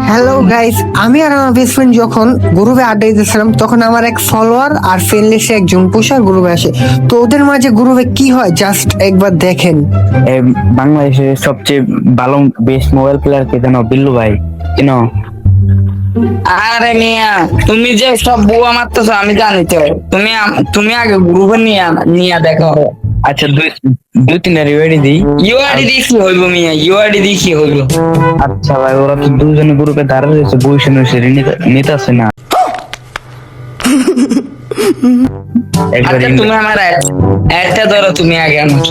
Hello guys, আমি আর আমার best friend যখন গ্রুপে আড্ডা দিতেছিলাম তখন আমার এক ফলোয়ার আর ফ্রেন্ড লিস্টে একজন পোষা গ্রুপে আসে। তো ওদের মাঝে গ্রুপে কি হয় জাস্ট একবার দেখেন। বাংলাদেশের সবচেয়ে ভালো বেস্ট মোবাইল প্লেয়ার কে জানো? বিল্লু ভাই চিনো? আরে মিয়া, তুমি যে সব বুয়া মারতেছো আমি জানি তো। তুমি আগে গ্রুপে নিয়ে দেখো। আচ্ছা দুই তিনটা রিওয়ার্ডই দিই। ইউআইডি দিয়ে কি হইব মিয়া? ইউআইডি দিয়ে কি হইব? আচ্ছা ভাই, ওরা তো দুজনে গ্রুপে দাঁড়িয়ে রয়েছে, বসে রয়েছে, নিতে আসে না। একবার আচ্ছা তুমি আমার একটা ধরো, তুমি আগে আমার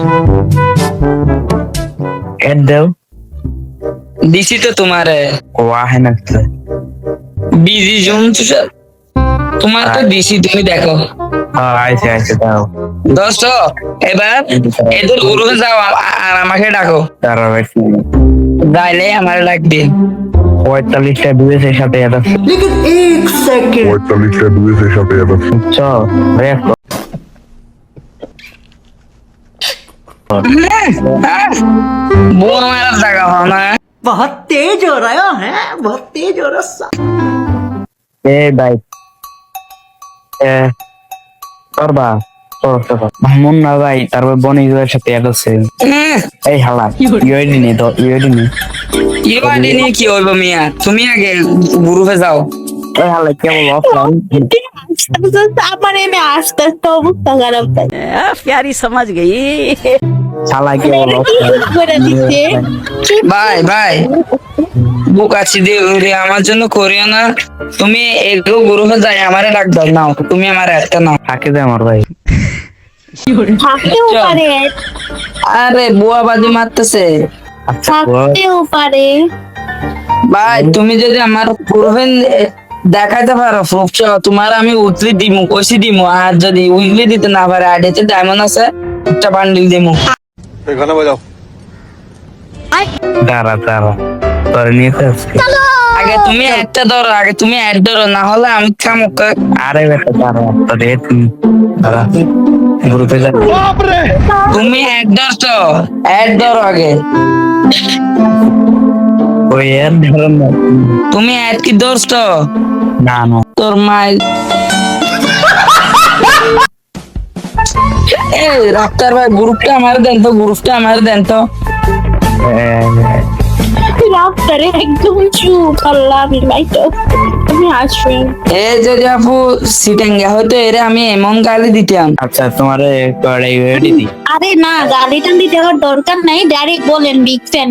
অ্যাড দাও। দিছি তো তোমারে। ও আহে না বিজি জুম তোমার তো দিছি, তুমি দেখো। আইসে দাও। দোস্ত এবার এদের গ্রুপে যাও আর আমাকে ডাকো। তারা ভাই যাইলে আমার ডাকবে। 45টা বিএসের সাথে এটা চল রেক বুয়া মারার জায়গা হয় না। বহুত তেজ হো রহা হ্যাঁ, বহুত তেজ হো রহা। এ ভাই করবা মন না ভাই, তারপর বনিজের সাথে অ্যাড আছে। এই হালা ইউআইডি নে তো, ইউআইডি নে। ইউআইডি নিয়ে কি হইব মিয়া? তুমি আগে গ্রুপে যাও। এই হালা কেবল অফলাইন सामने में आज तक तो मुक्ता गरम था प्यारी समझ गई। শালা কেবল ভাই বুকাচ্ছি দিয়ে আমার জন্য করিও না। তুমি একটু গ্রুপে যাই আমারে ডাক দাও। নাও তুমি আমার একটা নাও। থাকে দে আমার ভাই। থাকতেও পারে আরে বুয়া বাজি মারতেছে। আচ্ছা থাকতেও পারে ভাই তুমি যদি আমার গ্রুপে দেখাইতে পারো প্রুফ তোমার আমি উইকলি দিমু, কইছি দিমু। আর যদি উইকলি দিতে না পারে আইডিতে ডায়মন্ড আছে, একটা বান্ডিল দিমু। গানা বাজাও। দাঁড়া তোর নিয়েছে আজকে। আগে তুমি একটা ধরো, আগে তুমি অ্যাড ধরো, না হলে আমি খামুক। আরে বেটা দাঁড়া, তোর দাঁড়া গ্রুপে যা। তুমি অ্যাড ধরছো, অ্যাড ধরো আগে। ওই এর ধরন না। তুমি অ্যাড কি ধরছো? না তোর মাই এই রাস্তার ভাই গ্রুপটা আমার দেন তো, গ্রুপটা আমার দেন তো। রাত করে একদম চুপ আল্লাহ বিলাই তো আমি আসছি এই যদি আপু সিটেঙ্গা হয়তো এরে আমি এমন গালি দিতাম। আচ্ছা তোমারে কড়াই রেডি দি। আরে না গালিটা দিতে আমার দরকার নাই, ডাইরেক্ট বলেন বিগ ফ্যান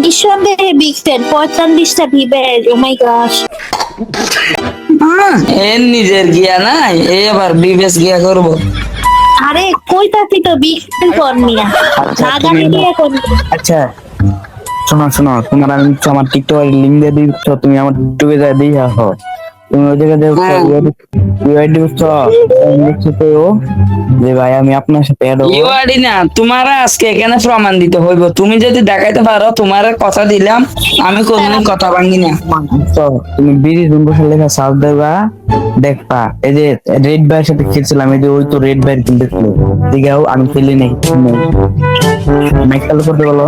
নিঃসন্দেহে বিগ ফ্যান। 45টা ভিভেজ, ও মাই গশ। এর নিজের গিয়া নাই, এই আবার বিবেস গিয়া করবো। আরে কইতাছি তো বিগ ফ্যান কোন মিয়া, না গালি দিয়ে কোন। আচ্ছা শোনো তোমার আমি আমার টিকটকের লিংক দিয়ে দিচ্ছ, তুমি আমার টিকটকে যা দিয়ে আসো। তুমি ওই জায়গায় ইউআইডি যে ভাই আমি আপনার সাথে অ্যাড হবো। ইউআইডি না, তোমার আজকে এখানে প্রমাণ দিতে হইব। তুমি যদি দেখাইতে পারো, তোমার কথা দিলাম, আমি কোনদিন কথা ভাঙি না। তুমি বিড়ি জুম্বসের লেখা সার্চ দেবা, দেখবা এই যে রেড ভাইয়ের সাথে খেলছিলাম, এই যে ওই তো রেড ভাইয়ের কিন্তু দেখাও আমি খেলি নাই। মাইক চালু করতে বলো।